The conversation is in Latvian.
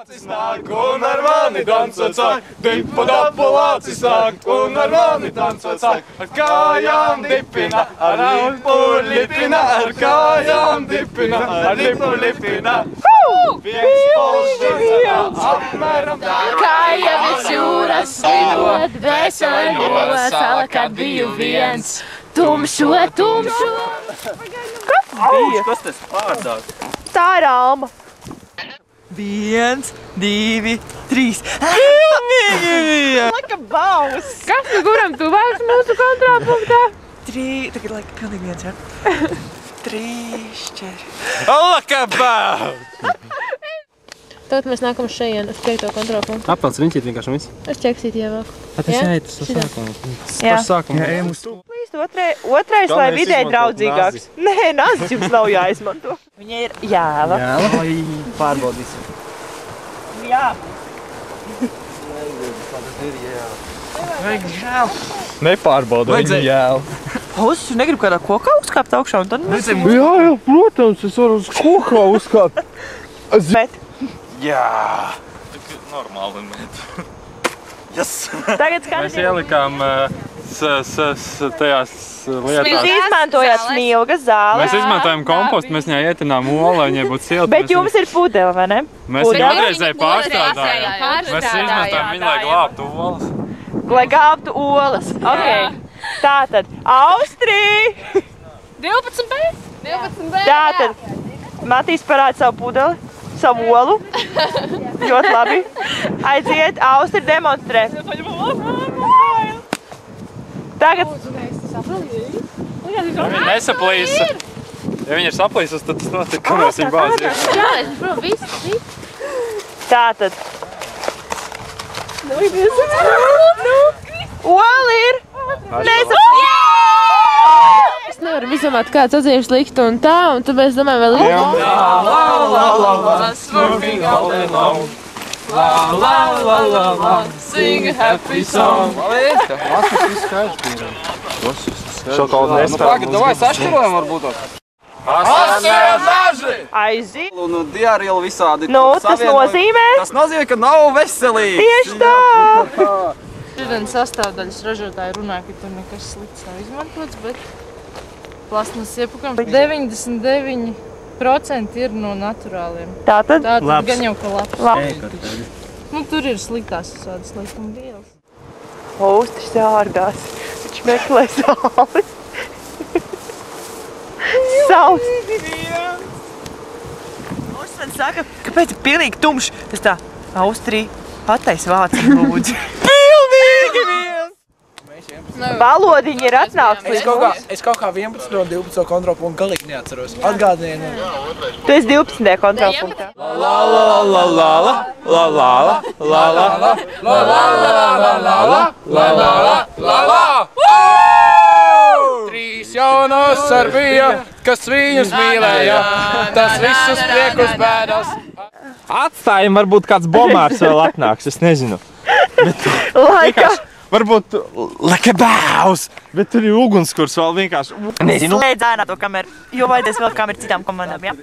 Lācis nāk un ar mani dancot sāk, dipu dapu lācis nāk un ar mani dancot sāk. Ar kājām dipina, ar dipu lipina, ar kājām dipina, ar dipu lipina. Viens polšķirā, apmēram tā. Kāja virs jūras lidot, dvēseļot, sala, kad biju viens. Tumšo. Kas tas pārdās? Tā ir Alma. 1, 2, 3. Laka baus. Kas nu kuram tuvāks mūsu kontrapunktā? 3, tagad laika pilnīgi viens, jā. 3, 4. Lakabaus! Tad mēs nākam uz šejienu, uz 5. kontrapunktu. Apelts riņķīt vienkārši un viss. Es ķeksīt ievāku. Tas jāiet uz sākumu. Jā. Par sākumu. Jā, ejam uz to. Līdz otrais, lai mēs vidē izmantot draudzīgāks. Nē, nazis jums nav jāizmanto. Viņa ir jēla. Ai, pārbaudīsim. Jā. Vajag žēl. Nepārbaudu viņu jēlu. Uz, tu negribu kādā kokā uzkāpt augšā un tad mēs... Jā, protams, es varu uz kokā uzkāpt. Bet Jā. Normāli met. Yes! tagad Mēs skatieties. ielikām tajās lietās. Jūs izmantojāt smilgas zāles. Mēs izmantojam kompostu, mēs viņai ietinām olu, lai viņai būtu silta. Bet jums ir pudele, vai ne? Mēs viņu otrreizēji pārstrādājam. Pārstrādājam. Mēs izmantojam viņu, lai glābtu olas. Lai gābtu olas. Ok. Tātad, Austrija. 12B? 12B, Tātad, Matīs parāda savu pudeli, savu olu. Ļoti labi. Aiziet, Austrija demonstrē. Tagad, Ja viņa nesaplīsa, ja viņa ir saplīsus, tad tas notiek, ka mēs viņu bāzi iekšā. Jā, es prom, viss. tātad. Ola ir. Es nevaru izdomāt, kāds atzīmes likt un tā, un tad mēs domājam vēl ilgi. Smurfing all day long. La la la la la, sing a happy song. Lasas viss skaidrs bija. Šo kaut nespēju. Davai sašķirojam varbūt. Asie daži! Aiziet. Un diārielu visādi. Nu, tas nozīmē. Tas nozīmē, ka nav veselīgi. Tieši tā. Šodienas sastāvdaļas ražotāji runāja, ka tur nekas slikts nav izmantots, bet plasmas iepakojums 99% ir no naturāliem. Tātad. Tātad gan jau, ka labs. Labi. Nu, tur ir sliktās visādas sliktuma vielas. Austris ārgās. Viņš meklē sāli. Sauls. Austris man saka, kāpēc ir pilnīgi tumšs? Es tā, Austrija, attais vācu lūdzu. Pilnīgi viens! Balodiņi ir atnāks līdz mums. Es kaut kā 11 un 12 kontrolpunktu galīgi neatceros. Atgādiniet. Tu esi 12. kontrolpunktā. La la la la la la la la la la la la la la la la. Trīs jaunos ar bija, kas viņus mīlēja, tas visus priekus bēdas. Atstājam, varbūt kāds bomārs vēl atnāks, es nezinu. Laika. Varbūt lakabaus, bet tur ir ugunskurs vēl vienkārši. Nezinu. Slēdz ēnā to kameru, jo vajadzēs vēl kameru citām komandām, jā?